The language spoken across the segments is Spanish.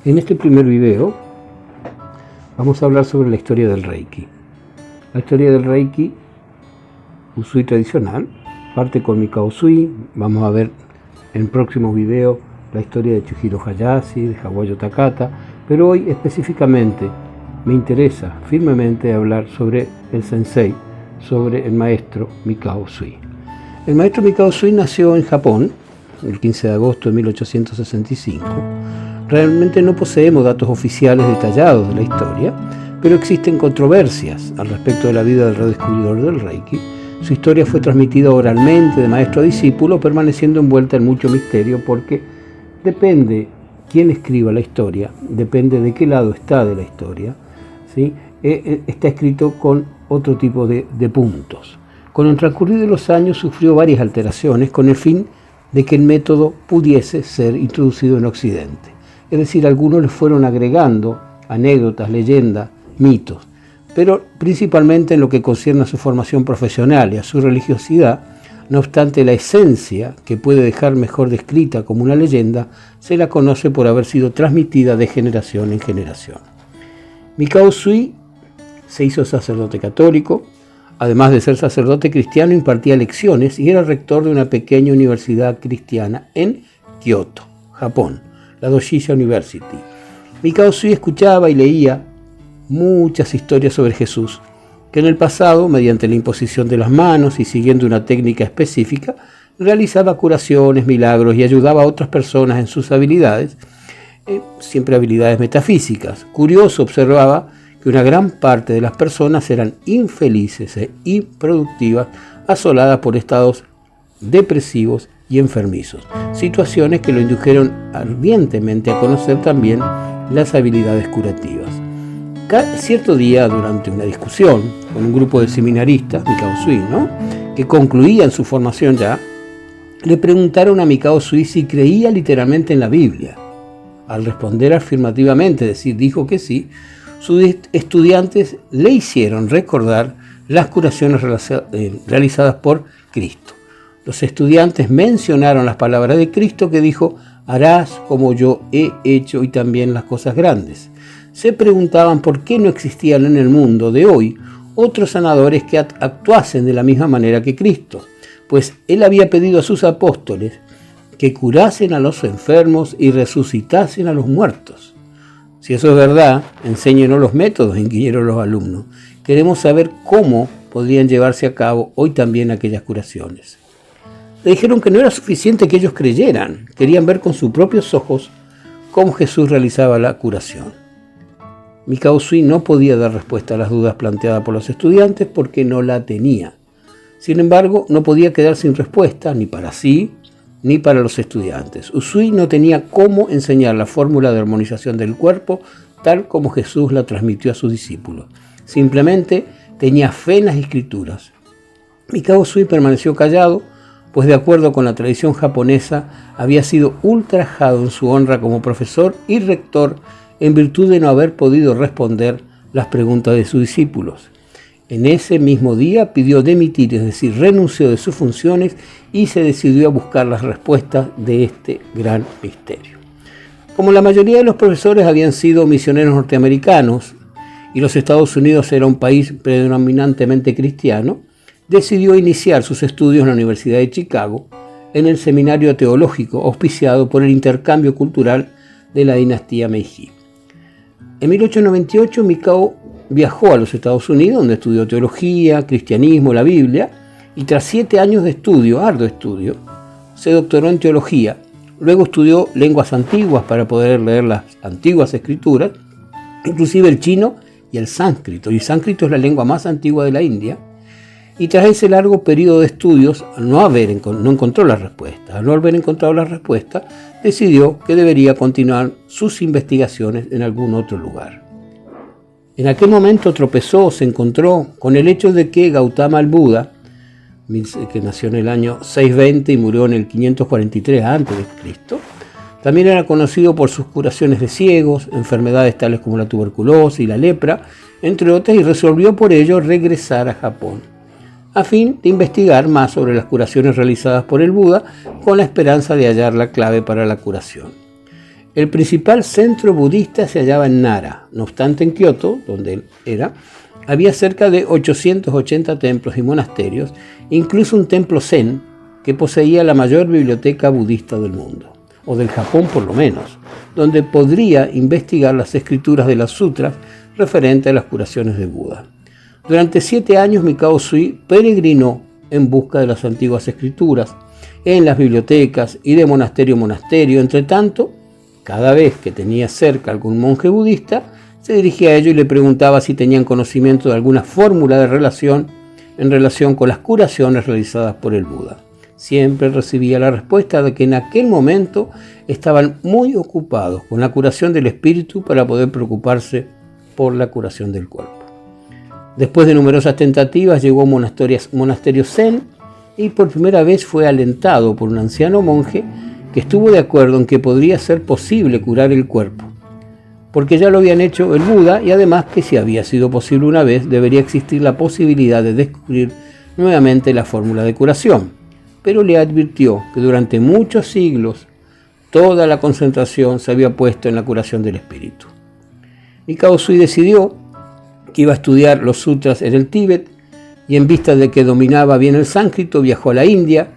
En este primer video vamos a hablar sobre la historia del Reiki. La historia del Reiki Usui tradicional parte con Mikao Usui. Vamos a ver en próximos videos la historia de Chihiro Hayashi, de Hawayo Takata, pero hoy específicamente me interesa firmemente hablar sobre el sensei, sobre el maestro Mikao Usui. El maestro Mikao Usui nació en Japón el 15 de agosto de 1865. Realmente no poseemos datos oficiales detallados de la historia, pero existen controversias al respecto de la vida del redescubridor del Reiki. Su historia fue transmitida oralmente de maestro a discípulo, permaneciendo envuelta en mucho misterio, porque depende quién escriba la historia, depende de qué lado está de la historia, ¿sí? Está escrito con otro tipo de puntos. Con el transcurrir de los años sufrió varias alteraciones con el fin de que el método pudiese ser introducido en Occidente. Es decir, algunos le fueron agregando anécdotas, leyendas, mitos, pero principalmente en lo que concierne a su formación profesional y a su religiosidad. No obstante, la esencia, que puede dejar mejor descrita como una leyenda, se la conoce por haber sido transmitida de generación en generación. Mikao Usui se hizo sacerdote católico. Además de ser sacerdote cristiano, impartía lecciones y era rector de una pequeña universidad cristiana en Kioto, Japón, la Doshisha University. Mikao Usui escuchaba y leía muchas historias sobre Jesús, que en el pasado, mediante la imposición de las manos y siguiendo una técnica específica, realizaba curaciones, milagros y ayudaba a otras personas en sus habilidades, siempre habilidades metafísicas. Curioso, observaba que una gran parte de las personas eran infelices e improductivas, asoladas por estados depresivos y enfermizos, situaciones que lo indujeron ardientemente a conocer también las habilidades curativas. Cierto día, durante una discusión con un grupo de seminaristas, Mikao Usui, que concluían su formación ya, le preguntaron a Mikao Usui si creía literalmente en la Biblia. Al responder afirmativamente, es decir, dijo que sí, sus estudiantes le hicieron recordar las curaciones realizadas por Cristo. Los estudiantes mencionaron las palabras de Cristo que dijo: harás como yo he hecho y también las cosas grandes. Se preguntaban por qué no existían en el mundo de hoy otros sanadores que actuasen de la misma manera que Cristo, pues él había pedido a sus apóstoles que curasen a los enfermos y resucitasen a los muertos. Si eso es verdad, enséñenos los métodos, inquirieron los alumnos. Queremos saber cómo podrían llevarse a cabo hoy también aquellas curaciones. Le dijeron que no era suficiente que ellos creyeran, querían ver con sus propios ojos cómo Jesús realizaba la curación. Mikao Usui no podía dar respuesta a las dudas planteadas por los estudiantes porque no la tenía. Sin embargo, no podía quedar sin respuesta ni para sí ni para los estudiantes. Usui no tenía cómo enseñar la fórmula de armonización del cuerpo tal como Jesús la transmitió a sus discípulos. Simplemente tenía fe en las escrituras. Mikao Usui permaneció callado, pues de acuerdo con la tradición japonesa había sido ultrajado en su honra como profesor y rector en virtud de no haber podido responder las preguntas de sus discípulos. En ese mismo día pidió dimitir, es decir, renunció de sus funciones y se decidió a buscar las respuestas de este gran misterio. Como la mayoría de los profesores habían sido misioneros norteamericanos y los Estados Unidos era un país predominantemente cristiano, decidió iniciar sus estudios en la Universidad de Chicago, en el seminario teológico auspiciado por el intercambio cultural de la dinastía Meiji. En 1898, Mikao viajó a los Estados Unidos, donde estudió teología, cristianismo, la Biblia, y tras 7 años de estudio, arduo estudio, se doctoró en teología. Luego estudió lenguas antiguas para poder leer las antiguas escrituras, inclusive el chino y el sánscrito. Y el sánscrito es la lengua más antigua de la India. Y tras ese largo periodo de estudios, no encontró las respuestas. Al no haber encontrado las respuestas, decidió que debería continuar sus investigaciones en algún otro lugar. En aquel momento se encontró con el hecho de que Gautama el Buda, que nació en el año 620 y murió en el 543 a.C., también era conocido por sus curaciones de ciegos, enfermedades tales como la tuberculosis y la lepra, entre otras, y resolvió por ello regresar a Japón, a fin de investigar más sobre las curaciones realizadas por el Buda, con la esperanza de hallar la clave para la curación. El principal centro budista se hallaba en Nara. No obstante, en Kioto, donde él era, había cerca de 880 templos y monasterios, incluso un templo zen que poseía la mayor biblioteca budista del mundo, o del Japón por lo menos, donde podría investigar las escrituras de las sutras referentes a las curaciones de Buda. Durante 7 años Mikao Usui peregrinó en busca de las antiguas escrituras en las bibliotecas y de monasterio en monasterio. Entre tanto, cada vez que tenía cerca algún monje budista, se dirigía a ellos y le preguntaba si tenían conocimiento de alguna fórmula de relación en relación con las curaciones realizadas por el Buda. Siempre recibía la respuesta de que en aquel momento estaban muy ocupados con la curación del espíritu para poder preocuparse por la curación del cuerpo. Después de numerosas tentativas llegó a un monasterio zen y por primera vez fue alentado por un anciano monje que estuvo de acuerdo en que podría ser posible curar el cuerpo, porque ya lo habían hecho el Buda y además que si había sido posible una vez, debería existir la posibilidad de descubrir nuevamente la fórmula de curación. Pero le advirtió que durante muchos siglos toda la concentración se había puesto en la curación del espíritu. Mikao Usui decidió que iba a estudiar los sutras en el Tíbet y en vista de que dominaba bien el sánscrito viajó a la India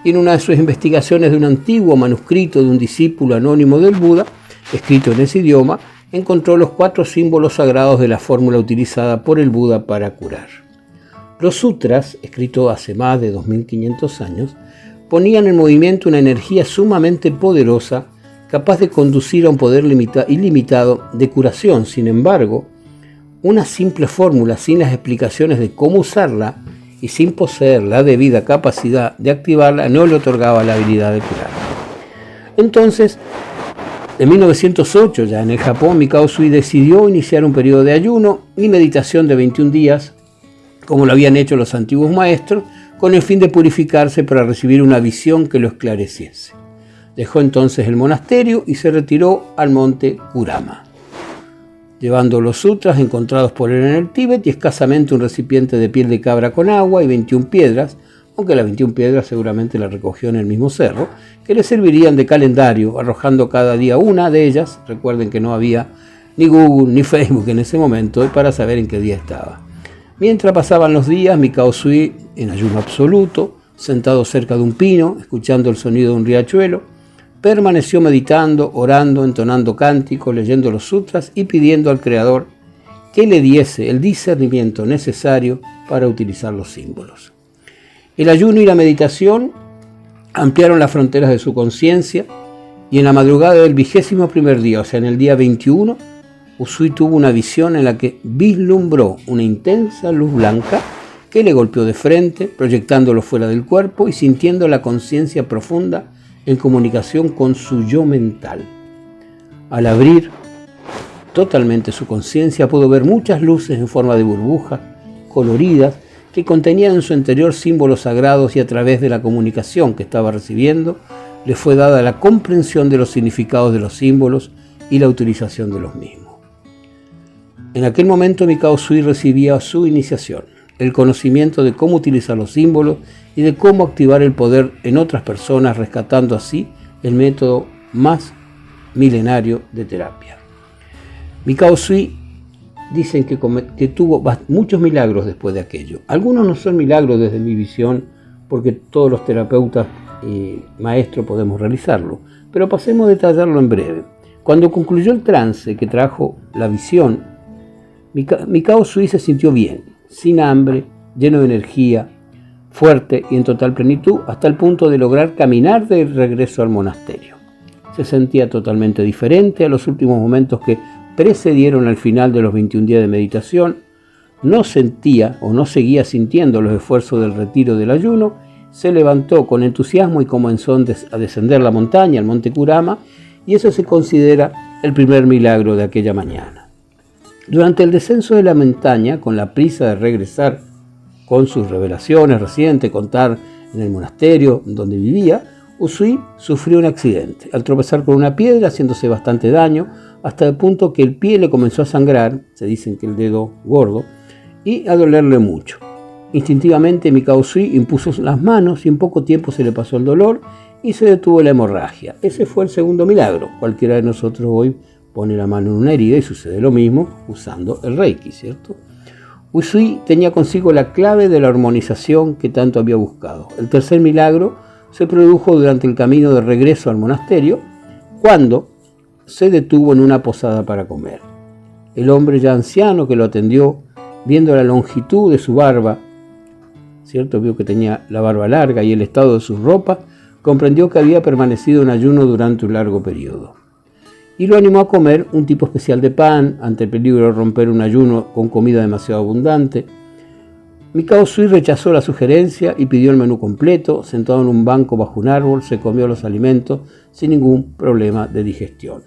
y en una de sus investigaciones de un antiguo manuscrito de un discípulo anónimo del Buda, escrito en ese idioma, encontró los 4 símbolos sagrados de la fórmula utilizada por el Buda para curar. Los sutras, escritos hace más de 2500 años, ponían en movimiento una energía sumamente poderosa capaz de conducir a un poder ilimitado de curación. Sin embargo, una simple fórmula sin las explicaciones de cómo usarla y sin poseer la debida capacidad de activarla no le otorgaba la habilidad de curar. Entonces, en 1908, ya en el Japón, Mikao Usui decidió iniciar un periodo de ayuno y meditación de 21 días, como lo habían hecho los antiguos maestros, con el fin de purificarse para recibir una visión que lo esclareciese. Dejó entonces el monasterio y se retiró al monte Kurama, llevando los sutras encontrados por él en el Tíbet y escasamente un recipiente de piel de cabra con agua y 21 piedras, aunque las 21 piedras seguramente las recogió en el mismo cerro, que le servirían de calendario, arrojando cada día una de ellas. Recuerden que no había ni Google ni Facebook en ese momento para saber en qué día estaba. Mientras pasaban los días, Mikao Usui, en ayuno absoluto, sentado cerca de un pino, escuchando el sonido de un riachuelo, permaneció meditando, orando, entonando cánticos, leyendo los sutras y pidiendo al Creador que le diese el discernimiento necesario para utilizar los símbolos. El ayuno y la meditación ampliaron las fronteras de su conciencia y en la madrugada del 21º día, o sea, en el día 21, Usui tuvo una visión en la que vislumbró una intensa luz blanca que le golpeó de frente, proyectándolo fuera del cuerpo y sintiendo la conciencia profunda en comunicación con su yo mental. Al abrir totalmente su conciencia, pudo ver muchas luces en forma de burbujas coloridas que contenían en su interior símbolos sagrados y a través de la comunicación que estaba recibiendo, le fue dada la comprensión de los significados de los símbolos y la utilización de los mismos. En aquel momento Mikao Usui recibía su iniciación, el conocimiento de cómo utilizar los símbolos y de cómo activar el poder en otras personas, rescatando así el método más milenario de terapia. Mikao Usui dicen que tuvo muchos milagros después de aquello. Algunos no son milagros desde mi visión, porque todos los terapeutas y maestros podemos realizarlo, pero pasemos a detallarlo en breve. Cuando concluyó el trance que trajo la visión, Mikao Usui se sintió bien, sin hambre, lleno de energía, fuerte y en total plenitud, hasta el punto de lograr caminar de regreso al monasterio. Se sentía totalmente diferente a los últimos momentos que precedieron al final de los 21 días de meditación. No sentía o no seguía sintiendo los esfuerzos del retiro del ayuno. Se levantó con entusiasmo y comenzó a descender la montaña, el monte Kurama, y eso se considera el primer milagro de aquella mañana. Durante el descenso de la montaña, con la prisa de regresar con sus revelaciones recientes, contar en el monasterio donde vivía, Usui sufrió un accidente al tropezar con una piedra, haciéndose bastante daño, hasta el punto que el pie le comenzó a sangrar, se dicen que el dedo gordo, y a dolerle mucho. Instintivamente Mikao Usui impuso las manos y en poco tiempo se le pasó el dolor y se detuvo la hemorragia. Ese fue el segundo milagro. Cualquiera de nosotros hoy pone la mano en una herida y sucede lo mismo usando el Reiki, ¿cierto? Usui tenía consigo la clave de la armonización que tanto había buscado. El tercer milagro se produjo durante el camino de regreso al monasterio, cuando se detuvo en una posada para comer. El hombre ya anciano que lo atendió, viendo la longitud de su barba, ¿cierto? Vio que tenía la barba larga y el estado de sus ropas, comprendió que había permanecido en ayuno durante un largo periodo. Y lo animó a comer un tipo especial de pan, ante el peligro de romper un ayuno con comida demasiado abundante. Mikao Usui rechazó la sugerencia y pidió el menú completo. Sentado en un banco bajo un árbol, se comió los alimentos sin ningún problema de digestión.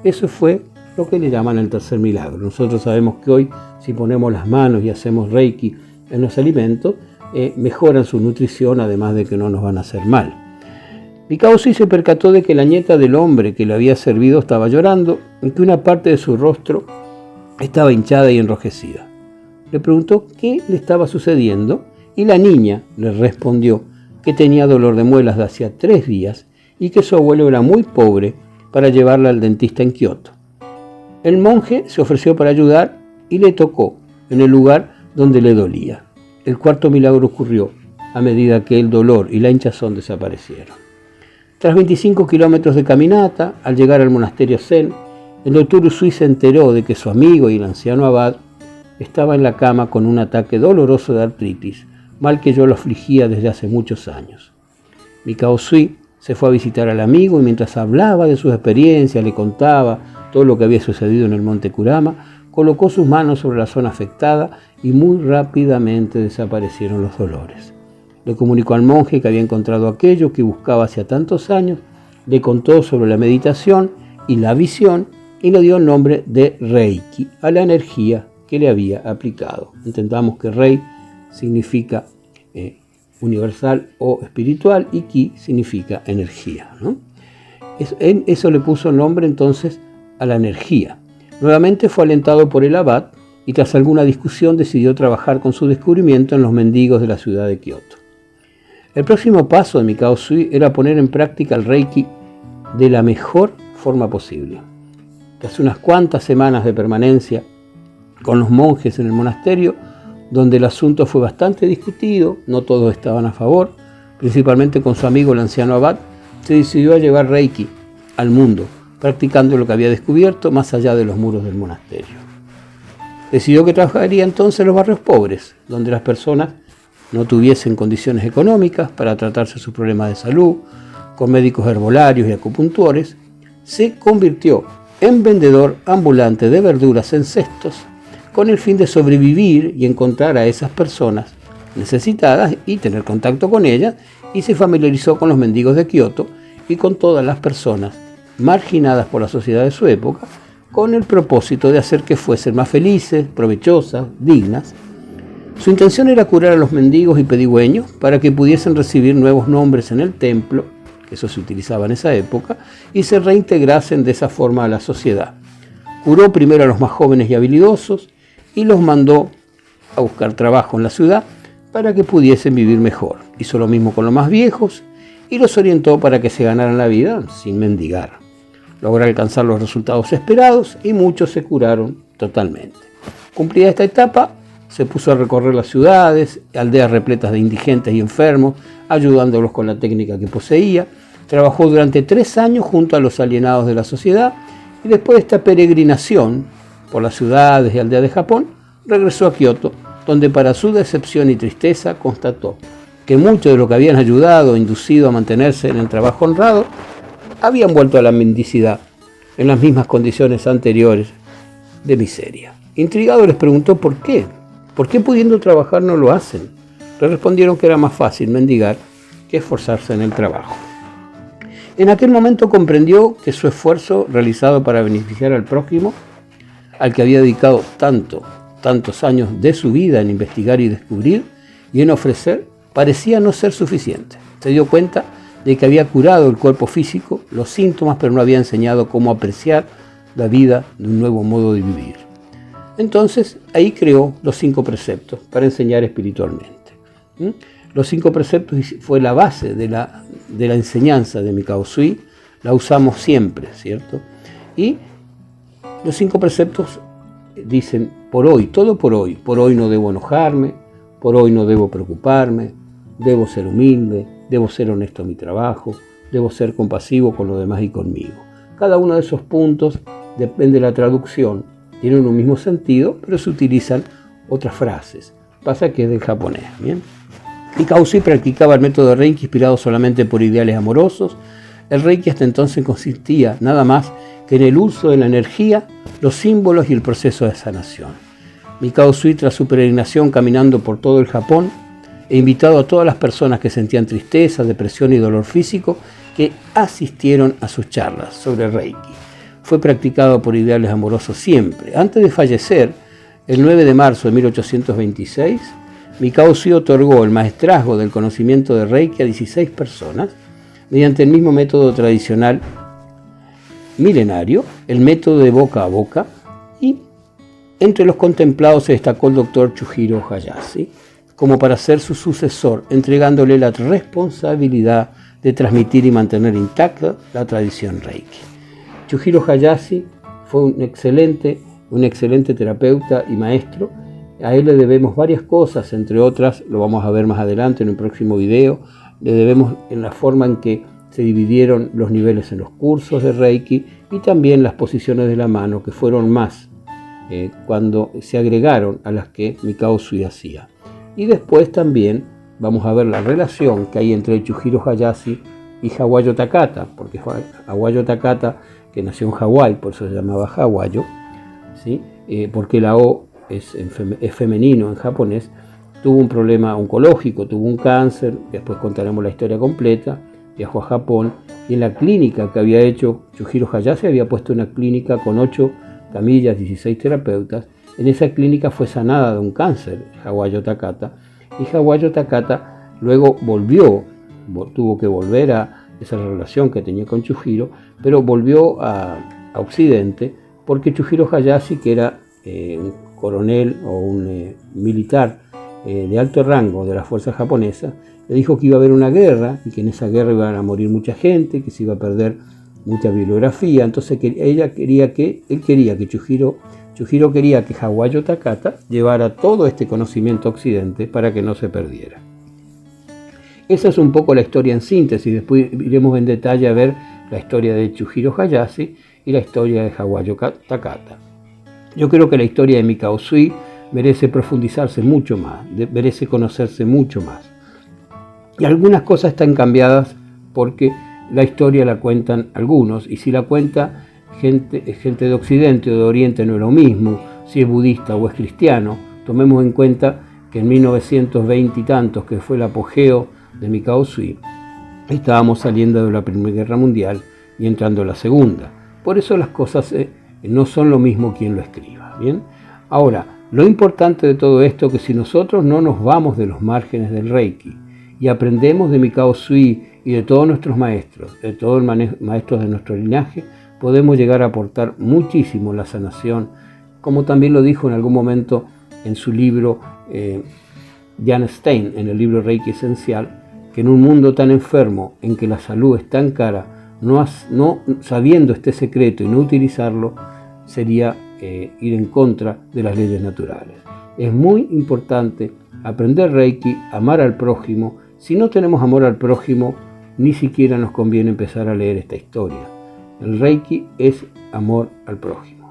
Eso fue lo que le llaman el tercer milagro. Nosotros sabemos que hoy, si ponemos las manos y hacemos Reiki en los alimentos, mejoran su nutrición, además de que no nos van a hacer mal. Mikao Usui se percató de que la nieta del hombre que le había servido estaba llorando y que una parte de su rostro estaba hinchada y enrojecida. Le preguntó qué le estaba sucediendo y la niña le respondió que tenía dolor de muelas de hacía 3 días y que su abuelo era muy pobre para llevarla al dentista en Kioto. El monje se ofreció para ayudar y le tocó en el lugar donde le dolía. El cuarto milagro ocurrió a medida que el dolor y la hinchazón desaparecieron. Tras 25 kilómetros de caminata, al llegar al monasterio Zen, el doctor Usui se enteró de que su amigo y el anciano abad estaba en la cama con un ataque doloroso de artritis, mal que yo lo afligía desde hace muchos años. Mikao Usui se fue a visitar al amigo y mientras hablaba de sus experiencias, le contaba todo lo que había sucedido en el monte Kurama, colocó sus manos sobre la zona afectada y muy rápidamente desaparecieron los dolores. Le comunicó al monje que había encontrado aquello que buscaba hacía tantos años, le contó sobre la meditación y la visión y le dio el nombre de Reiki a la energía que le había aplicado. Entendamos que Rei significa universal o espiritual y Ki significa energía, ¿no? Eso le puso nombre entonces a la energía. Nuevamente fue alentado por el abad y tras alguna discusión decidió trabajar con su descubrimiento en los mendigos de la ciudad de Kioto. El próximo paso de Mikao Usui era poner en práctica el Reiki de la mejor forma posible. Tras unas cuantas semanas de permanencia con los monjes en el monasterio, donde el asunto fue bastante discutido, no todos estaban a favor, principalmente con su amigo el anciano abad, se decidió a llevar Reiki al mundo, practicando lo que había descubierto más allá de los muros del monasterio. Decidió que trabajaría entonces en los barrios pobres, donde las personas no tuviesen condiciones económicas para tratarse sus problemas de salud, con médicos herbolarios y acupuntores. Se convirtió en vendedor ambulante de verduras en cestos con el fin de sobrevivir y encontrar a esas personas necesitadas y tener contacto con ellas, y se familiarizó con los mendigos de Kioto y con todas las personas marginadas por la sociedad de su época, con el propósito de hacer que fuesen más felices, provechosas, dignas. Su intención era curar a los mendigos y pedigüeños para que pudiesen recibir nuevos nombres en el templo, que eso se utilizaba en esa época, y se reintegrasen de esa forma a la sociedad. Curó primero a los más jóvenes y habilidosos y los mandó a buscar trabajo en la ciudad para que pudiesen vivir mejor. Hizo lo mismo con los más viejos y los orientó para que se ganaran la vida sin mendigar. Logró alcanzar los resultados esperados y muchos se curaron totalmente. Cumplida esta etapa, se puso a recorrer las ciudades, aldeas repletas de indigentes y enfermos, ayudándolos con la técnica que poseía. Trabajó durante 3 años junto a los alienados de la sociedad y después de esta peregrinación por las ciudades y aldeas de Japón, regresó a Kioto, donde para su decepción y tristeza constató que muchos de los que habían ayudado o inducido a mantenerse en el trabajo honrado habían vuelto a la mendicidad en las mismas condiciones anteriores de miseria. Intrigado les preguntó por qué. ¿Por qué pudiendo trabajar no lo hacen? Le respondieron que era más fácil mendigar que esforzarse en el trabajo. En aquel momento comprendió que su esfuerzo realizado para beneficiar al prójimo, al que había dedicado tantos años de su vida en investigar y descubrir y en ofrecer, parecía no ser suficiente. Se dio cuenta de que había curado el cuerpo físico, los síntomas, pero no había enseñado cómo apreciar la vida de un nuevo modo de vivir. Entonces, ahí creó los 5 preceptos para enseñar espiritualmente. Los 5 preceptos fue la base de la enseñanza de Mikao Usui, la usamos siempre, ¿cierto? Y los 5 preceptos dicen, por hoy, todo por hoy no debo enojarme, por hoy no debo preocuparme, debo ser humilde, debo ser honesto en mi trabajo, debo ser compasivo con los demás y conmigo. Cada uno de esos puntos, depende de la traducción, tienen un mismo sentido, pero se utilizan otras frases. Pasa que es del japonés, ¿bien? Mikao Usui practicaba el método de Reiki inspirado solamente por ideales amorosos. El Reiki hasta entonces consistía nada más que en el uso de la energía, los símbolos y el proceso de sanación. Mikao Usui, tras su peregrinación caminando por todo el Japón, e invitado a todas las personas que sentían tristeza, depresión y dolor físico, que asistieron a sus charlas sobre Reiki. Fue practicado por ideales amorosos siempre. Antes de fallecer, el 9 de marzo de 1826, Mikao Usui otorgó el maestrazgo del conocimiento de Reiki a 16 personas mediante el mismo método tradicional milenario, el método de boca a boca, y entre los contemplados se destacó el doctor Chujiro Hayashi como para ser su sucesor, entregándole la responsabilidad de transmitir y mantener intacta la tradición Reiki. Chujiro Hayashi fue un excelente terapeuta y maestro. A él le debemos varias cosas, entre otras, lo vamos a ver más adelante en un próximo video, le debemos en la forma en que se dividieron los niveles en los cursos de Reiki y también las posiciones de la mano, que fueron más cuando se agregaron a las que Mikao Usui hacía. Y después también vamos a ver la relación que hay entre Chujiro Hayashi y Hawayo Takata, porque Hawayo Takata, que nació en Hawái, por eso se llamaba Hawayo, ¿sí? Porque la O es femenino en japonés, tuvo un problema oncológico, tuvo un cáncer, después contaremos la historia completa, viajó a Japón y en la clínica que había hecho Chujiro Hayashi había puesto una clínica con 8 camillas, 16 terapeutas. En esa clínica fue sanada de un cáncer Hawayo Takata, y Hawayo Takata luego tuvo que volver a esa relación que tenía con Chujiro, pero volvió a Occidente porque Chujiro Hayashi, que era un coronel o un militar de alto rango de las fuerzas japonesas, le dijo que iba a haber una guerra y que en esa guerra iban a morir mucha gente, que se iba a perder mucha bibliografía. Entonces él quería que Chujiro quería que Hawayo Takata llevara todo este conocimiento a Occidente para que no se perdiera. Esa es un poco la historia en síntesis. Después iremos en detalle a ver la historia de Chujiro Hayashi y la historia de Hawayo Takata. Yo creo que la historia de Mikao Usui merece profundizarse mucho más, merece conocerse mucho más. Y algunas cosas están cambiadas porque la historia la cuentan algunos, y si la cuenta gente de Occidente o de Oriente no es lo mismo, si es budista o es cristiano. Tomemos en cuenta que en 1920 y tantos, que fue el apogeo de Mikao Usui, estábamos saliendo de la Primera Guerra Mundial y entrando a la Segunda. Por eso las cosas no son lo mismo quien lo escriba. ¿Bien? Ahora, lo importante de todo esto es que si nosotros no nos vamos de los márgenes del Reiki y aprendemos de Mikao Usui y de todos nuestros maestros, de todos los maestros de nuestro linaje, podemos llegar a aportar muchísimo la sanación, como también lo dijo en algún momento en su libro Jan Stein, en el libro Reiki Esencial, que en un mundo tan enfermo, en que la salud es tan cara, no sabiendo este secreto y no utilizarlo, sería ir en contra de las leyes naturales. Es muy importante aprender Reiki, amar al prójimo. Si no tenemos amor al prójimo, ni siquiera nos conviene empezar a leer esta historia. El Reiki es amor al prójimo.